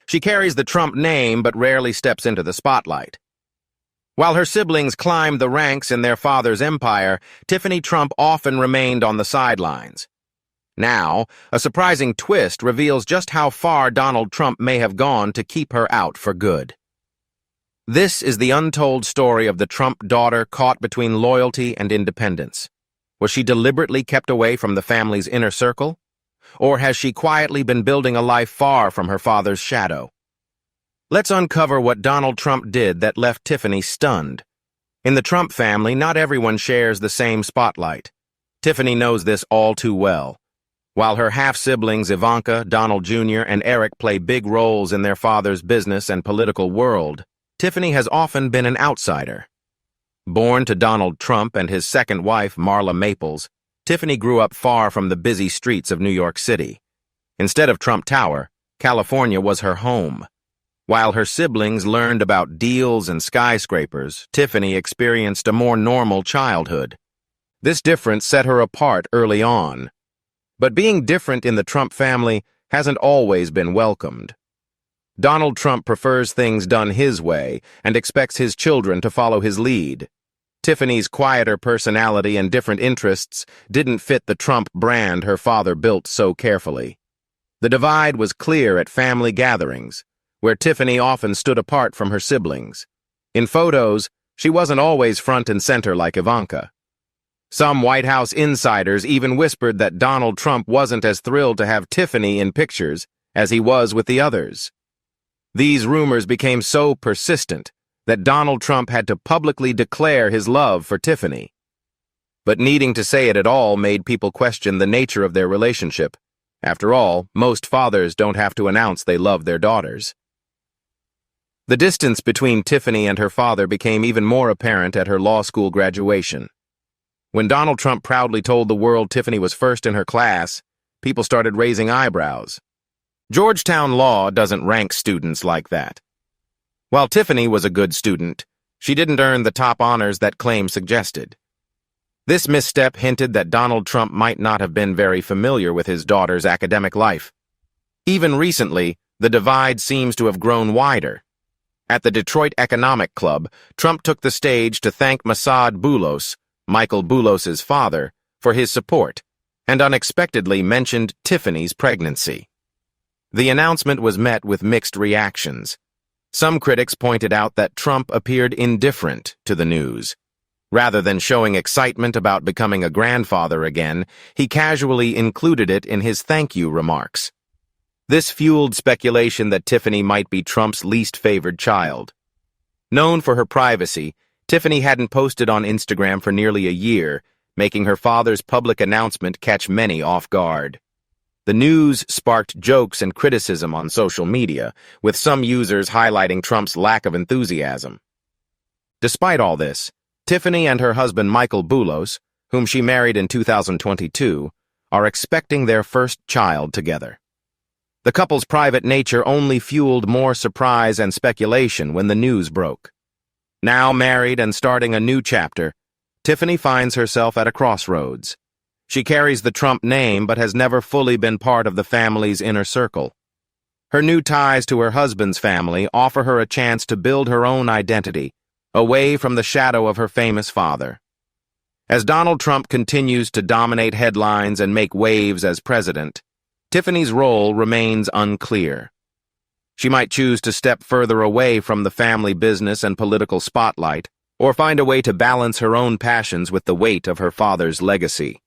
She carries the Trump name but rarely steps into the spotlight. While her siblings climbed the ranks in their father's empire, Tiffany Trump often remained on the sidelines. Now, a surprising twist reveals just how far Donald Trump may have gone to keep her out for good. This is the untold story of the Trump daughter caught between loyalty and independence. Was she deliberately kept away from the family's inner circle? Or has she quietly been building a life far from her father's shadow? Let's uncover what Donald Trump did that left Tiffany stunned. In the Trump family, not everyone shares the same spotlight. Tiffany knows this all too well. While her half-siblings Ivanka, Donald Jr., and Eric play big roles in their father's business and political world, Tiffany has often been an outsider. Born to Donald Trump and his second wife, Marla Maples, Tiffany grew up far from the busy streets of New York City. Instead of Trump Tower, California was her home. While her siblings learned about deals and skyscrapers, Tiffany experienced a more normal childhood. This difference set her apart early on. But being different in the Trump family hasn't always been welcomed. Donald Trump prefers things done his way and expects his children to follow his lead. Tiffany's quieter personality and different interests didn't fit the Trump brand her father built so carefully. The divide was clear at family gatherings, where Tiffany often stood apart from her siblings. In photos, she wasn't always front and center like Ivanka. Some White House insiders even whispered that Donald Trump wasn't as thrilled to have Tiffany in pictures as he was with the others. These rumors became so persistent that Donald Trump had to publicly declare his love for Tiffany. But needing to say it at all made people question the nature of their relationship. After all, most fathers don't have to announce they love their daughters. The distance between Tiffany and her father became even more apparent at her law school graduation. When Donald Trump proudly told the world Tiffany was first in her class, people started raising eyebrows. Georgetown Law doesn't rank students like that. While Tiffany was a good student, she didn't earn the top honors that claim suggested. This misstep hinted that Donald Trump might not have been very familiar with his daughter's academic life. Even recently, the divide seems to have grown wider. At the Detroit Economic Club, Trump took the stage to thank Masad Boulos, Michael Boulos's father, for his support, and unexpectedly mentioned Tiffany's pregnancy. The announcement was met with mixed reactions. Some critics pointed out that Trump appeared indifferent to the news. Rather than showing excitement about becoming a grandfather again, he casually included it in his thank you remarks. This fueled speculation that Tiffany might be Trump's least favored child. Known for her privacy, Tiffany hadn't posted on Instagram for nearly a year, making her father's public announcement catch many off guard. The news sparked jokes and criticism on social media, with some users highlighting Trump's lack of enthusiasm. Despite all this, Tiffany and her husband Michael Boulos, whom she married in 2022, are expecting their first child together. The couple's private nature only fueled more surprise and speculation when the news broke. Now married and starting a new chapter, Tiffany finds herself at a crossroads. She carries the Trump name but has never fully been part of the family's inner circle. Her new ties to her husband's family offer her a chance to build her own identity, away from the shadow of her famous father. As Donald Trump continues to dominate headlines and make waves as president, Tiffany's role remains unclear. She might choose to step further away from the family business and political spotlight, or find a way to balance her own passions with the weight of her father's legacy.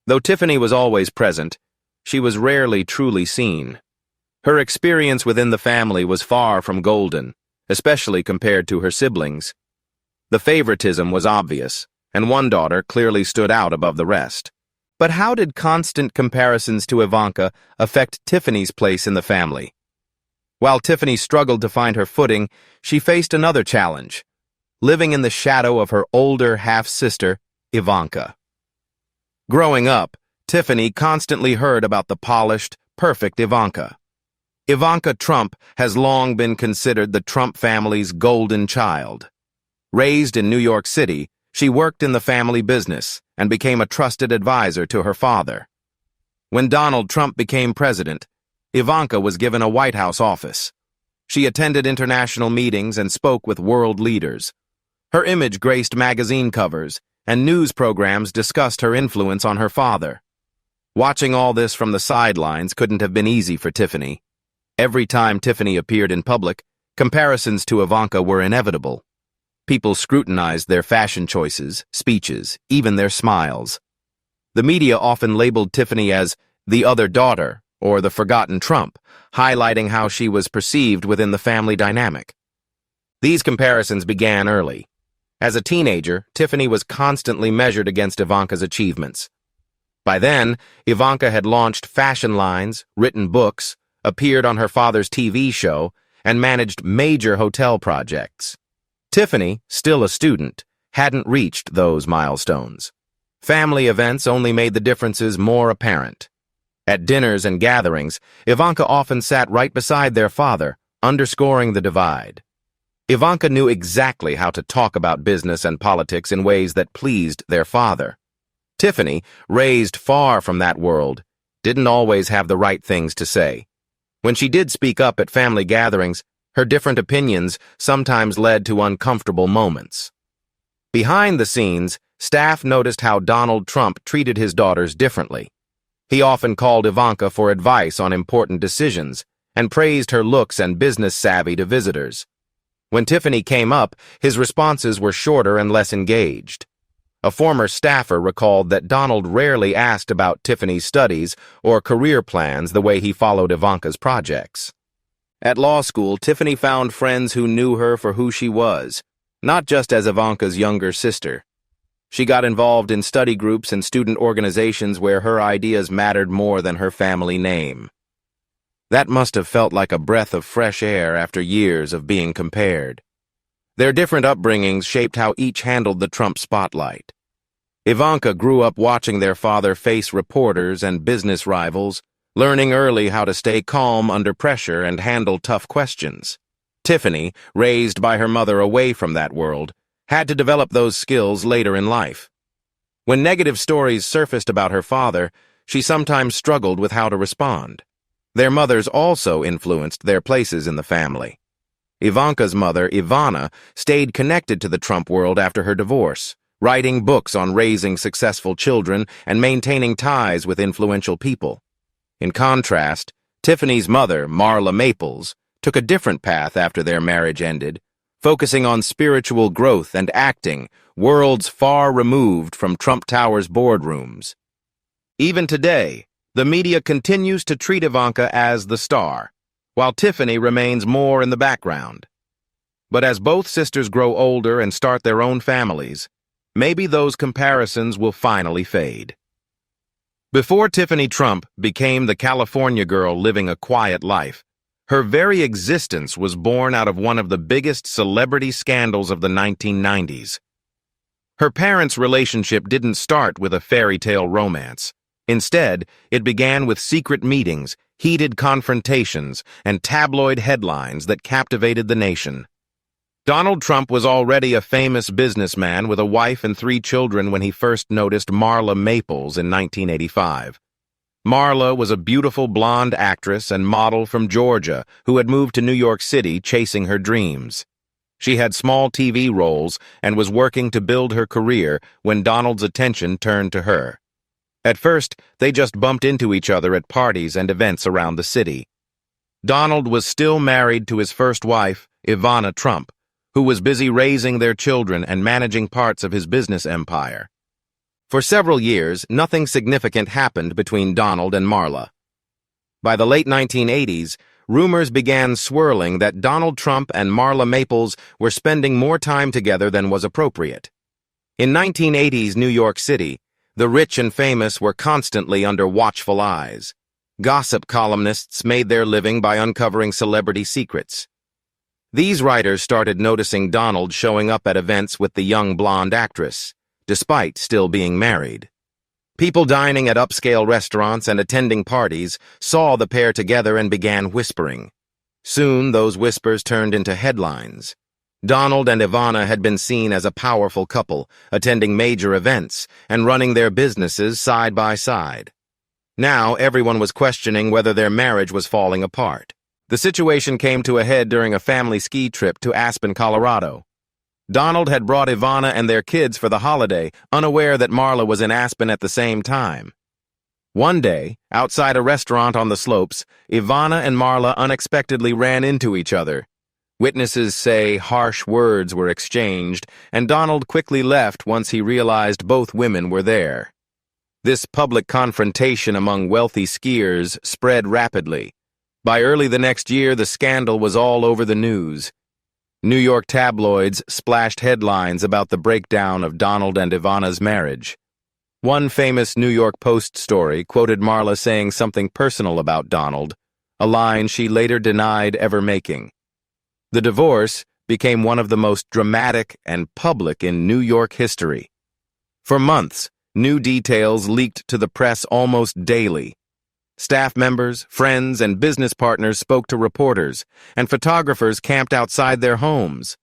Though Tiffany was always present, she was rarely truly seen. Her experience within the family was far from golden, especially compared to her siblings. The favoritism was obvious, and one daughter clearly stood out above the rest. But how did constant comparisons to Ivanka affect Tiffany's place in the family? While Tiffany struggled to find her footing, she faced another challenge, living in the shadow of her older half-sister, Ivanka. Growing up, Tiffany constantly heard about the polished, perfect Ivanka. Ivanka Trump has long been considered the Trump family's golden child. Raised in New York City, she worked in the family business and became a trusted advisor to her father. When Donald Trump became president, Ivanka was given a White House office. She attended international meetings and spoke with world leaders. Her image graced magazine covers, and news programs discussed her influence on her father. Watching all this from the sidelines couldn't have been easy for Tiffany. Every time Tiffany appeared in public, comparisons to Ivanka were inevitable. People scrutinized their fashion choices, speeches, even their smiles. The media often labeled Tiffany as the other daughter or the forgotten Trump, highlighting how she was perceived within the family dynamic. These comparisons began early. As a teenager, Tiffany was constantly measured against Ivanka's achievements. By then, Ivanka had launched fashion lines, written books, appeared on her father's TV show, and managed major hotel projects. Tiffany, still a student, hadn't reached those milestones. Family events only made the differences more apparent. At dinners and gatherings, Ivanka often sat right beside their father, underscoring the divide. Ivanka knew exactly how to talk about business and politics in ways that pleased their father. Tiffany, raised far from that world, didn't always have the right things to say. When she did speak up at family gatherings, her different opinions sometimes led to uncomfortable moments. Behind the scenes, staff noticed how Donald Trump treated his daughters differently. He often called Ivanka for advice on important decisions and praised her looks and business savvy to visitors. When Tiffany came up, his responses were shorter and less engaged. A former staffer recalled that Donald rarely asked about Tiffany's studies or career plans the way he followed Ivanka's projects. At law school, Tiffany found friends who knew her for who she was, not just as Ivanka's younger sister. She got involved in study groups and student organizations where her ideas mattered more than her family name. That must have felt like a breath of fresh air after years of being compared. Their different upbringings shaped how each handled the Trump spotlight. Ivanka grew up watching their father face reporters and business rivals, learning early how to stay calm under pressure and handle tough questions. Tiffany, raised by her mother away from that world, had to develop those skills later in life. When negative stories surfaced about her father, she sometimes struggled with how to respond. Their mothers also influenced their places in the family. Ivanka's mother, Ivana, stayed connected to the Trump world after her divorce, writing books on raising successful children and maintaining ties with influential people. In contrast, Tiffany's mother, Marla Maples, took a different path after their marriage ended, focusing on spiritual growth and acting, worlds far removed from Trump Tower's boardrooms. Even today, the media continues to treat Ivanka as the star, while Tiffany remains more in the background. But as both sisters grow older and start their own families, maybe those comparisons will finally fade. Before Tiffany Trump became the California girl living a quiet life, her very existence was born out of one of the biggest celebrity scandals of the 1990s. Her parents' relationship didn't start with a fairy tale romance. Instead, it began with secret meetings, heated confrontations, and tabloid headlines that captivated the nation. Donald Trump was already a famous businessman with a wife and 3 children when he first noticed Marla Maples in 1985. Marla was a beautiful blonde actress and model from Georgia who had moved to New York City chasing her dreams. She had small TV roles and was working to build her career when Donald's attention turned to her. At first, they just bumped into each other at parties and events around the city. Donald was still married to his first wife, Ivana Trump, who was busy raising their children and managing parts of his business empire. For several years, nothing significant happened between Donald and Marla. By the late 1980s, rumors began swirling that Donald Trump and Marla Maples were spending more time together than was appropriate. In 1980s New York City, the rich and famous were constantly under watchful eyes. Gossip columnists made their living by uncovering celebrity secrets. These writers started noticing Donald showing up at events with the young blonde actress, despite still being married. People dining at upscale restaurants and attending parties saw the pair together and began whispering. Soon, those whispers turned into headlines. Donald and Ivana had been seen as a powerful couple, attending major events and running their businesses side by side. Now everyone was questioning whether their marriage was falling apart. The situation came to a head during a family ski trip to Aspen, Colorado. Donald had brought Ivana and their kids for the holiday, unaware that Marla was in Aspen at the same time. One day, outside a restaurant on the slopes, Ivana and Marla unexpectedly ran into each other. Witnesses say harsh words were exchanged, and Donald quickly left once he realized both women were there. This public confrontation among wealthy skiers spread rapidly. By early the next year, the scandal was all over the news. New York tabloids splashed headlines about the breakdown of Donald and Ivana's marriage. One famous New York Post story quoted Marla saying something personal about Donald, a line she later denied ever making. The divorce became one of the most dramatic and public in New York history. For months, new details leaked to the press almost daily. Staff members, friends, and business partners spoke to reporters, and photographers camped outside their homes.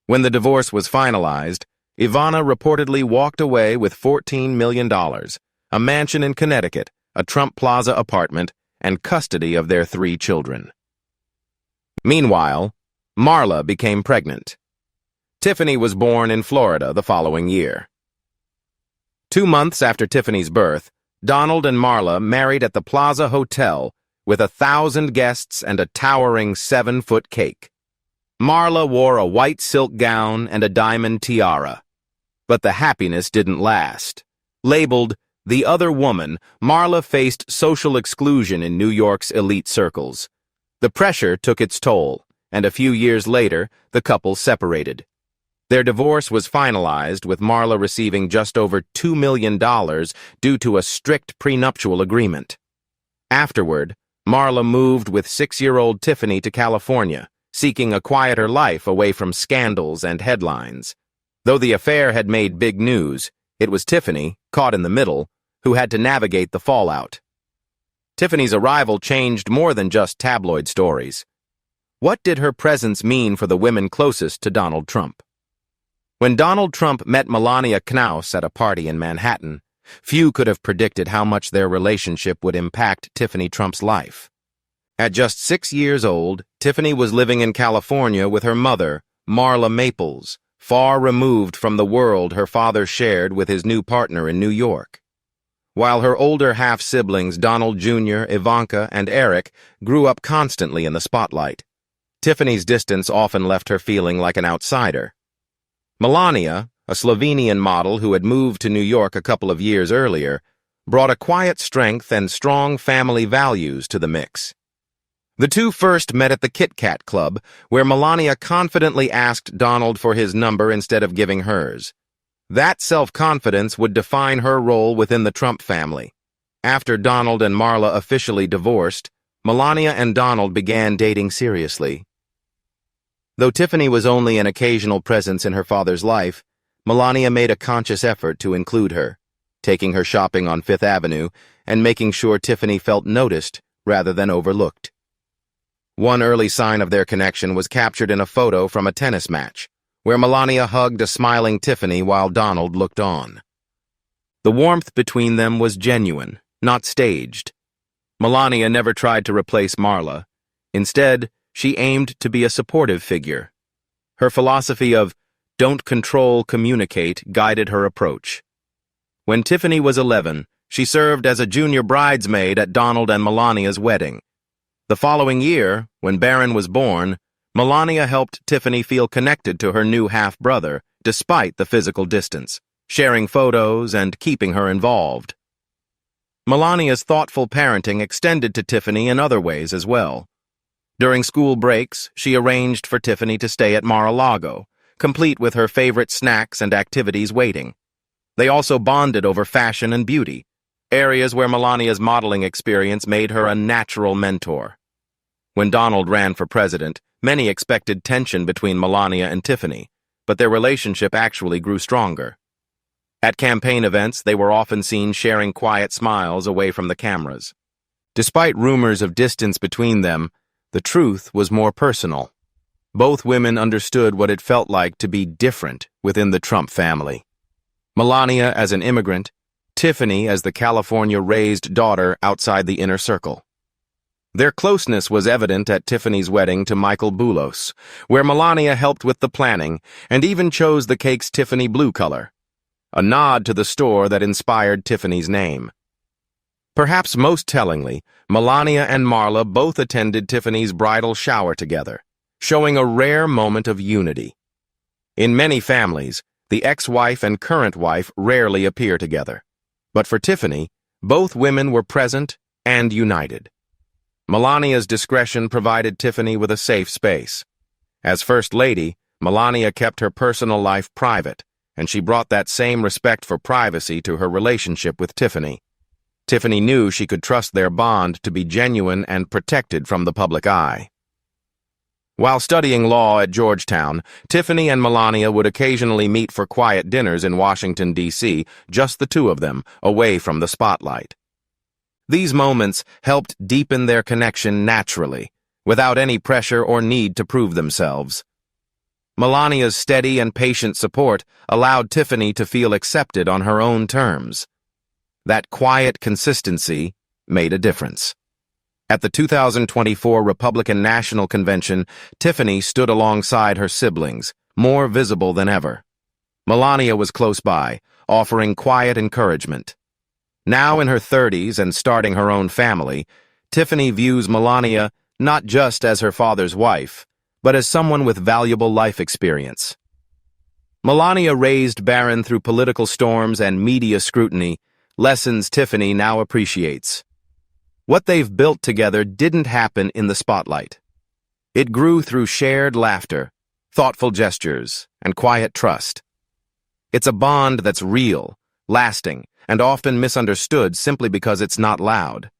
When the divorce was finalized, Ivana reportedly walked away with $14 million, a mansion in Connecticut, a Trump Plaza apartment, and custody of their 3 children. Meanwhile, Marla became pregnant. Tiffany was born in Florida the following year. 2 months after Tiffany's birth, Donald and Marla married at the Plaza Hotel with 1,000 guests and a towering 7-foot cake. Marla wore a white silk gown and a diamond tiara. But the happiness didn't last. Labeled the other woman, Marla faced social exclusion in New York's elite circles. The pressure took its toll, and a few years later, the couple separated. Their divorce was finalized with Marla receiving just over $2 million due to a strict prenuptial agreement. Afterward, Marla moved with 6-year-old Tiffany to California, seeking a quieter life away from scandals and headlines. Though the affair had made big news, it was Tiffany, caught in the middle, who had to navigate the fallout. Tiffany's arrival changed more than just tabloid stories. What did her presence mean for the women closest to Donald Trump? When Donald Trump met Melania Knaus at a party in Manhattan, few could have predicted how much their relationship would impact Tiffany Trump's life. At just 6 years old, Tiffany was living in California with her mother, Marla Maples, far removed from the world her father shared with his new partner in New York. While her older half-siblings, Donald Jr., Ivanka, and Eric, grew up constantly in the spotlight, Tiffany's distance often left her feeling like an outsider. Melania, a Slovenian model who had moved to New York a couple of years earlier, brought a quiet strength and strong family values to the mix. The two first met at the Kit Kat Club, where Melania confidently asked Donald for his number instead of giving hers. That self-confidence would define her role within the Trump family. After Donald and Marla officially divorced, Melania and Donald began dating seriously. Though Tiffany was only an occasional presence in her father's life, Melania made a conscious effort to include her, taking her shopping on Fifth Avenue and making sure Tiffany felt noticed rather than overlooked. One early sign of their connection was captured in a photo from a tennis match, where Melania hugged a smiling Tiffany while Donald looked on. The warmth between them was genuine, not staged. Melania never tried to replace Marla. Instead, she aimed to be a supportive figure. Her philosophy of "don't control, communicate" guided her approach. When Tiffany was 11, she served as a junior bridesmaid at Donald and Melania's wedding. The following year, when Barron was born, Melania helped Tiffany feel connected to her new half-brother, despite the physical distance, sharing photos and keeping her involved. Melania's thoughtful parenting extended to Tiffany in other ways as well. During school breaks, she arranged for Tiffany to stay at Mar-a-Lago, complete with her favorite snacks and activities waiting. They also bonded over fashion and beauty, areas where Melania's modeling experience made her a natural mentor. When Donald ran for president, many expected tension between Melania and Tiffany, but their relationship actually grew stronger. At campaign events, they were often seen sharing quiet smiles away from the cameras. Despite rumors of distance between them, the truth was more personal. Both women understood what it felt like to be different within the Trump family. Melania as an immigrant, Tiffany as the California-raised daughter outside the inner circle. Their closeness was evident at Tiffany's wedding to Michael Boulos, where Melania helped with the planning and even chose the cake's Tiffany blue color, a nod to the store that inspired Tiffany's name. Perhaps most tellingly, Melania and Marla both attended Tiffany's bridal shower together, showing a rare moment of unity. In many families, the ex-wife and current wife rarely appear together. But for Tiffany, both women were present and united. Melania's discretion provided Tiffany with a safe space. As First Lady, Melania kept her personal life private, and she brought that same respect for privacy to her relationship with Tiffany. Tiffany knew she could trust their bond to be genuine and protected from the public eye. While studying law at Georgetown, Tiffany and Melania would occasionally meet for quiet dinners in Washington, D.C., just the two of them, away from the spotlight. These moments helped deepen their connection naturally, without any pressure or need to prove themselves. Melania's steady and patient support allowed Tiffany to feel accepted on her own terms. That quiet consistency made a difference. At the 2024 Republican National Convention, Tiffany stood alongside her siblings, more visible than ever. Melania was close by, offering quiet encouragement. Now in her 30s and starting her own family, Tiffany views Melania not just as her father's wife, but as someone with valuable life experience. Melania raised Barron through political storms and media scrutiny, lessons Tiffany now appreciates. What they've built together didn't happen in the spotlight. It grew through shared laughter, thoughtful gestures, and quiet trust. It's a bond that's real, lasting, and often misunderstood simply because it's not loud.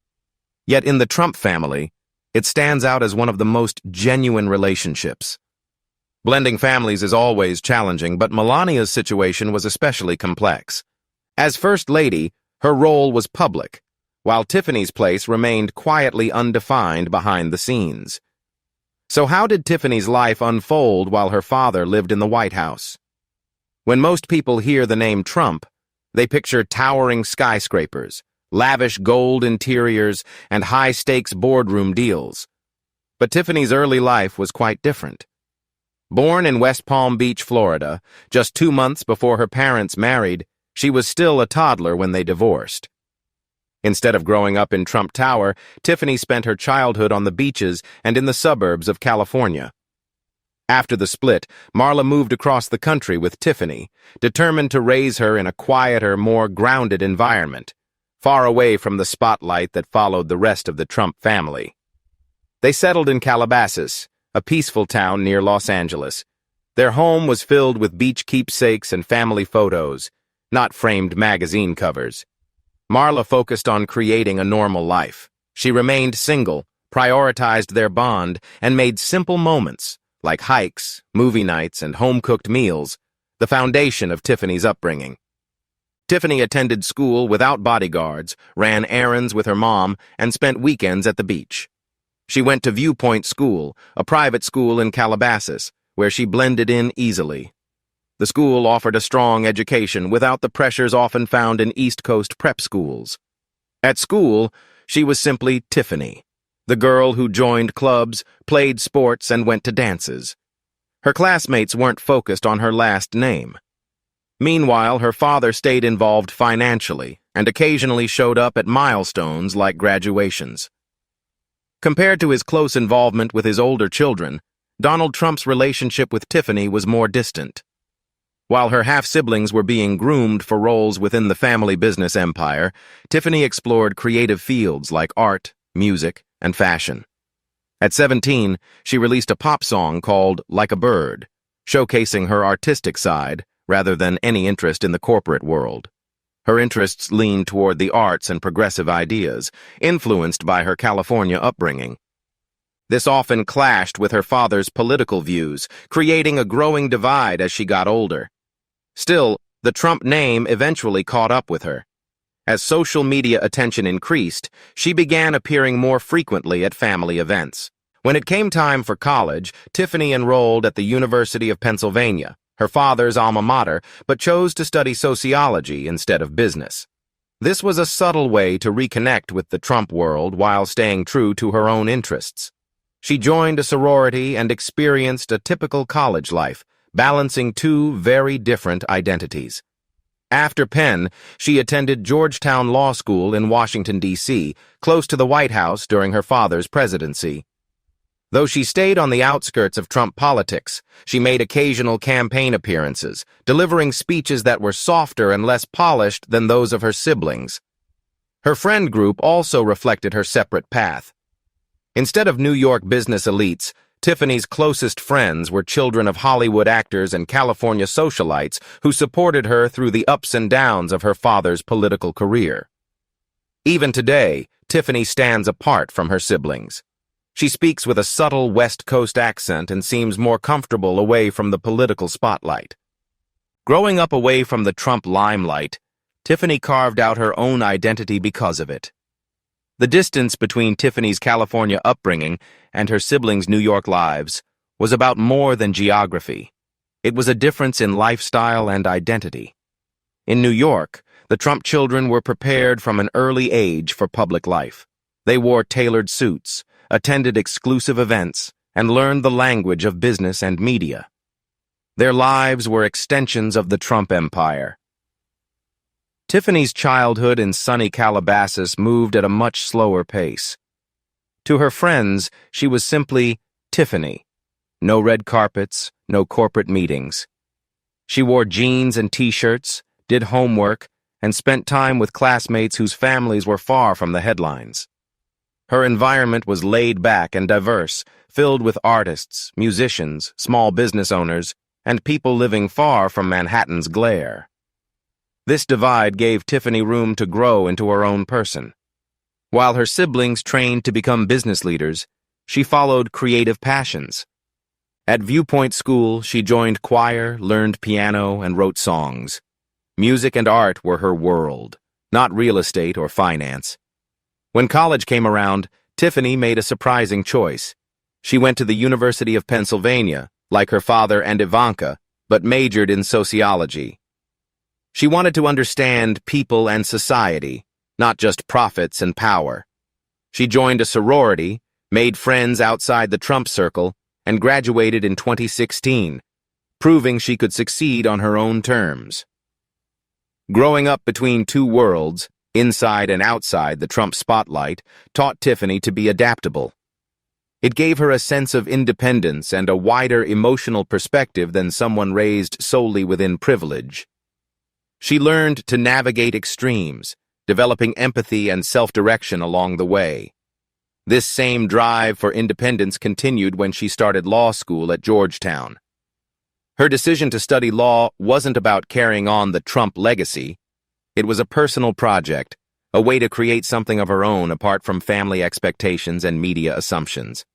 Yet in the Trump family, it stands out as one of the most genuine relationships. Blending families is always challenging, but Melania's situation was especially complex. As First Lady, her role was public, while Tiffany's place remained quietly undefined behind the scenes. So how did Tiffany's life unfold while her father lived in the White House? When most people hear the name Trump, they picture towering skyscrapers, lavish gold interiors, and high-stakes boardroom deals. But Tiffany's early life was quite different. Born in West Palm Beach, Florida, just 2 months before her parents married, she was still a toddler when they divorced. Instead of growing up in Trump Tower, Tiffany spent her childhood on the beaches and in the suburbs of California. After the split, Marla moved across the country with Tiffany, determined to raise her in a quieter, more grounded environment, far away from the spotlight that followed the rest of the Trump family. They settled in Calabasas, a peaceful town near Los Angeles. Their home was filled with beach keepsakes and family photos, not framed magazine covers. Marla focused on creating a normal life. She remained single, prioritized their bond, and made simple moments, like hikes, movie nights, and home-cooked meals, the foundation of Tiffany's upbringing. Tiffany attended school without bodyguards, ran errands with her mom, and spent weekends at the beach. She went to Viewpoint School, a private school in Calabasas, where she blended in easily. The school offered a strong education without the pressures often found in East Coast prep schools. At school, she was simply Tiffany, the girl who joined clubs, played sports, and went to dances. Her classmates weren't focused on her last name. Meanwhile, her father stayed involved financially and occasionally showed up at milestones like graduations. Compared to his close involvement with his older children, Donald Trump's relationship with Tiffany was more distant. While her half-siblings were being groomed for roles within the family business empire, Tiffany explored creative fields like art, music, and fashion. At 17, she released a pop song called Like a Bird, showcasing her artistic side rather than any interest in the corporate world. Her interests leaned toward the arts and progressive ideas, influenced by her California upbringing. This often clashed with her father's political views, creating a growing divide as she got older. Still, the Trump name eventually caught up with her. As social media attention increased, she began appearing more frequently at family events. When it came time for college, Tiffany enrolled at the University of Pennsylvania, her father's alma mater, but chose to study sociology instead of business. This was a subtle way to reconnect with the Trump world while staying true to her own interests. She joined a sorority and experienced a typical college life, balancing two very different identities. After Penn, she attended Georgetown Law School in Washington, D.C., close to the White House during her father's presidency. Though she stayed on the outskirts of Trump politics, she made occasional campaign appearances, delivering speeches that were softer and less polished than those of her siblings. Her friend group also reflected her separate path. Instead of New York business elites, Tiffany's closest friends were children of Hollywood actors and California socialites who supported her through the ups and downs of her father's political career. Even today, Tiffany stands apart from her siblings. She speaks with a subtle West Coast accent and seems more comfortable away from the political spotlight. Growing up away from the Trump limelight, Tiffany carved out her own identity because of it. The distance between Tiffany's California upbringing and her siblings' New York lives was about more than geography. It was a difference in lifestyle and identity. In New York, the Trump children were prepared from an early age for public life. They wore tailored suits, attended exclusive events, and learned the language of business and media. Their lives were extensions of the Trump empire. Tiffany's childhood in sunny Calabasas moved at a much slower pace. To her friends, she was simply Tiffany. No red carpets, no corporate meetings. She wore jeans and t-shirts, did homework, and spent time with classmates whose families were far from the headlines. Her environment was laid back and diverse, filled with artists, musicians, small business owners, and people living far from Manhattan's glare. This divide gave Tiffany room to grow into her own person. While her siblings trained to become business leaders, she followed creative passions. At Viewpoint School, she joined choir, learned piano, and wrote songs. Music and art were her world, not real estate or finance. When college came around, Tiffany made a surprising choice. She went to the University of Pennsylvania, like her father and Ivanka, but majored in sociology. She wanted to understand people and society, not just profits and power. She joined a sorority, made friends outside the Trump circle, and graduated in 2016, proving she could succeed on her own terms. Growing up between two worlds, inside and outside the Trump spotlight, taught Tiffany to be adaptable. It gave her a sense of independence and a wider emotional perspective than someone raised solely within privilege. She learned to navigate extremes, developing empathy and self-direction along the way. This same drive for independence continued when she started law school at Georgetown. Her decision to study law wasn't about carrying on the Trump legacy. It was a personal project, a way to create something of her own apart from family expectations and media assumptions.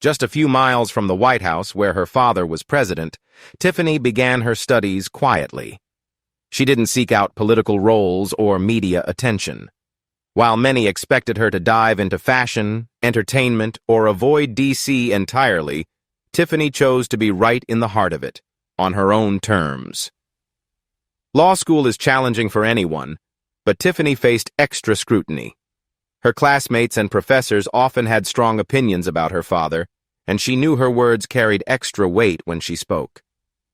Just a few miles from the White House, where her father was president, Tiffany began her studies quietly. She didn't seek out political roles or media attention. While many expected her to dive into fashion, entertainment, or avoid D.C. entirely, Tiffany chose to be right in the heart of it, on her own terms. Law school is challenging for anyone, but Tiffany faced extra scrutiny. Her classmates and professors often had strong opinions about her father, and she knew her words carried extra weight when she spoke.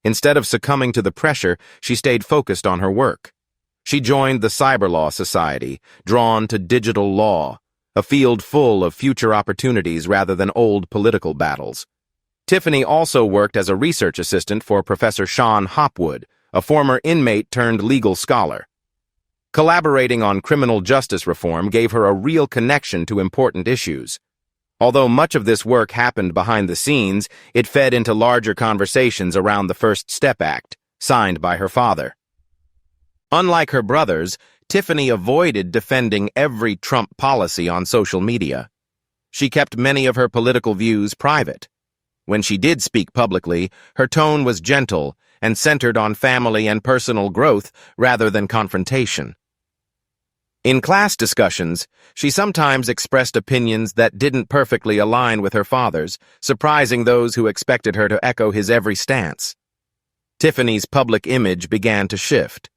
Instead of succumbing to the pressure, she stayed focused on her work. She joined the Cyber Law Society, drawn to digital law, a field full of future opportunities rather than old political battles. Tiffany also worked as a research assistant for Professor Sean Hopwood, a former inmate turned legal scholar. Collaborating on criminal justice reform gave her a real connection to important issues. Although much of this work happened behind the scenes, it fed into larger conversations around the First Step Act, signed by her father. Unlike her brothers, Tiffany avoided defending every Trump policy on social media. She kept many of her political views private. When she did speak publicly, her tone was gentle and centered on family and personal growth rather than confrontation. In class discussions, she sometimes expressed opinions that didn't perfectly align with her father's, surprising those who expected her to echo his every stance. Tiffany's public image began to shift.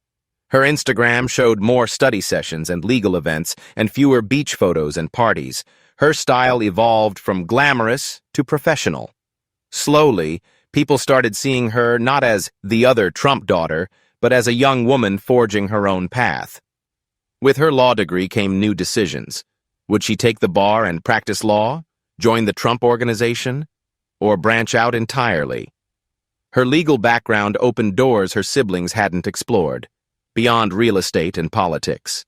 Her Instagram showed more study sessions and legal events and fewer beach photos and parties. Her style evolved from glamorous to professional. Slowly, people started seeing her not as the other Trump daughter, but as a young woman forging her own path. With her law degree came new decisions. Would she take the bar and practice law, join the Trump organization, or branch out entirely? Her legal background opened doors her siblings hadn't explored, beyond real estate and politics.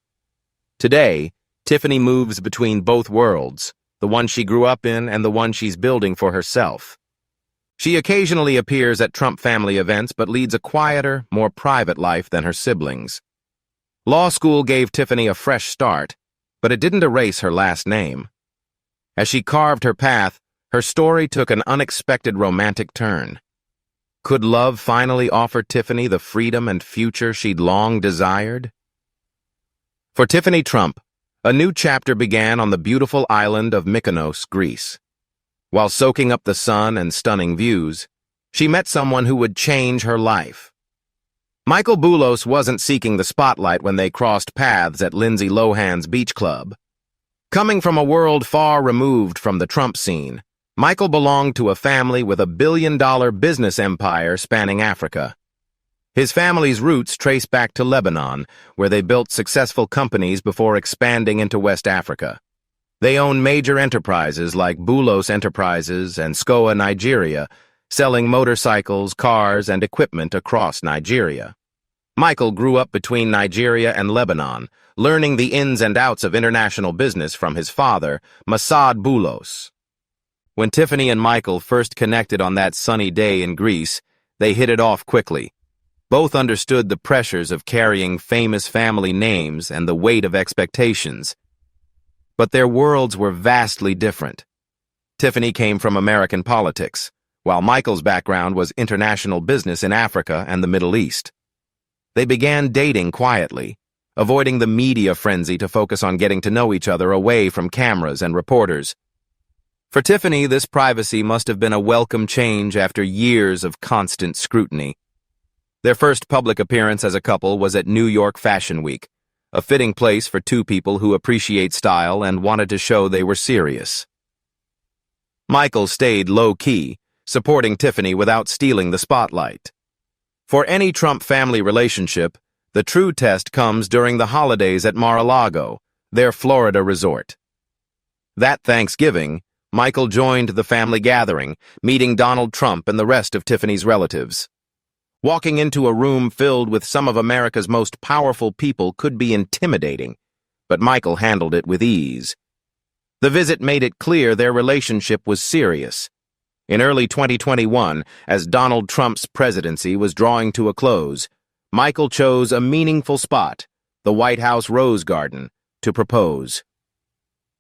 Today, Tiffany moves between both worlds, the one she grew up in and the one she's building for herself. She occasionally appears at Trump family events but leads a quieter, more private life than her siblings. Law school gave Tiffany a fresh start, but it didn't erase her last name. As she carved her path, her story took an unexpected romantic turn. Could love finally offer Tiffany the freedom and future she'd long desired? For Tiffany Trump, a new chapter began on the beautiful island of Mykonos, Greece. While soaking up the sun and stunning views, she met someone who would change her life. Michael Boulos wasn't seeking the spotlight when they crossed paths at Lindsay Lohan's beach club. Coming from a world far removed from the Trump scene, Michael belonged to a family with a billion-dollar business empire spanning Africa. His family's roots trace back to Lebanon, where they built successful companies before expanding into West Africa. They own major enterprises like Boulos Enterprises and SCOA Nigeria, selling motorcycles, cars, and equipment across Nigeria. Michael grew up between Nigeria and Lebanon, learning the ins and outs of international business from his father, Masad Boulos. When Tiffany and Michael first connected on that sunny day in Greece, they hit it off quickly. Both understood the pressures of carrying famous family names and the weight of expectations. But their worlds were vastly different. Tiffany came from American politics, while Michael's background was international business in Africa and the Middle East. They began dating quietly, avoiding the media frenzy to focus on getting to know each other away from cameras and reporters. For Tiffany, this privacy must have been a welcome change after years of constant scrutiny. Their first public appearance as a couple was at New York Fashion Week, a fitting place for two people who appreciate style and wanted to show they were serious. Michael stayed low-key, supporting Tiffany without stealing the spotlight. For any Trump family relationship, the true test comes during the holidays at Mar-a-Lago, their Florida resort. That Thanksgiving, Michael joined the family gathering, meeting Donald Trump and the rest of Tiffany's relatives. Walking into a room filled with some of America's most powerful people could be intimidating, but Michael handled it with ease. The visit made it clear their relationship was serious. In early 2021, as Donald Trump's presidency was drawing to a close, Michael chose a meaningful spot, the White House Rose Garden, to propose.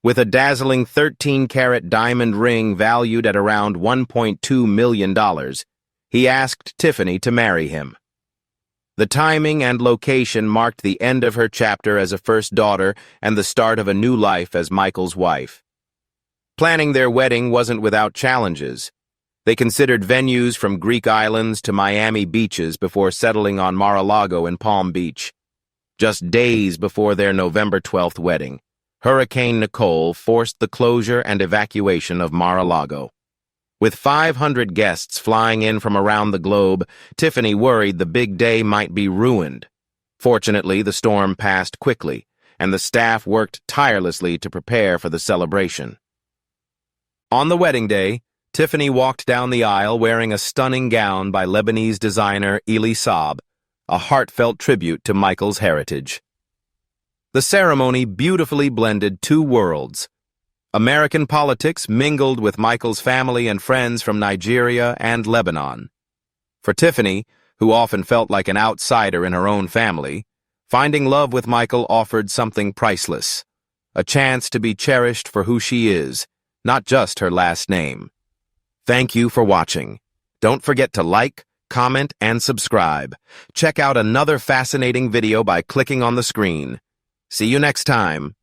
With a dazzling 13-carat diamond ring valued at around $1.2 million, he asked Tiffany to marry him. The timing and location marked the end of her chapter as a first daughter and the start of a new life as Michael's wife. Planning their wedding wasn't without challenges. They considered venues from Greek islands to Miami beaches before settling on Mar-a-Lago in Palm Beach. Just days before their November 12th wedding, Hurricane Nicole forced the closure and evacuation of Mar-a-Lago. With 500 guests flying in from around the globe, Tiffany worried the big day might be ruined. Fortunately, the storm passed quickly, and the staff worked tirelessly to prepare for the celebration. On the wedding day, Tiffany walked down the aisle wearing a stunning gown by Lebanese designer Elie Saab, a heartfelt tribute to Michael's heritage. The ceremony beautifully blended two worlds. American politics mingled with Michael's family and friends from Nigeria and Lebanon. For Tiffany, who often felt like an outsider in her own family, finding love with Michael offered something priceless, a chance to be cherished for who she is, not just her last name. Thank you for watching. Don't forget to like, comment, and subscribe. Check out another fascinating video by clicking on the screen. See you next time.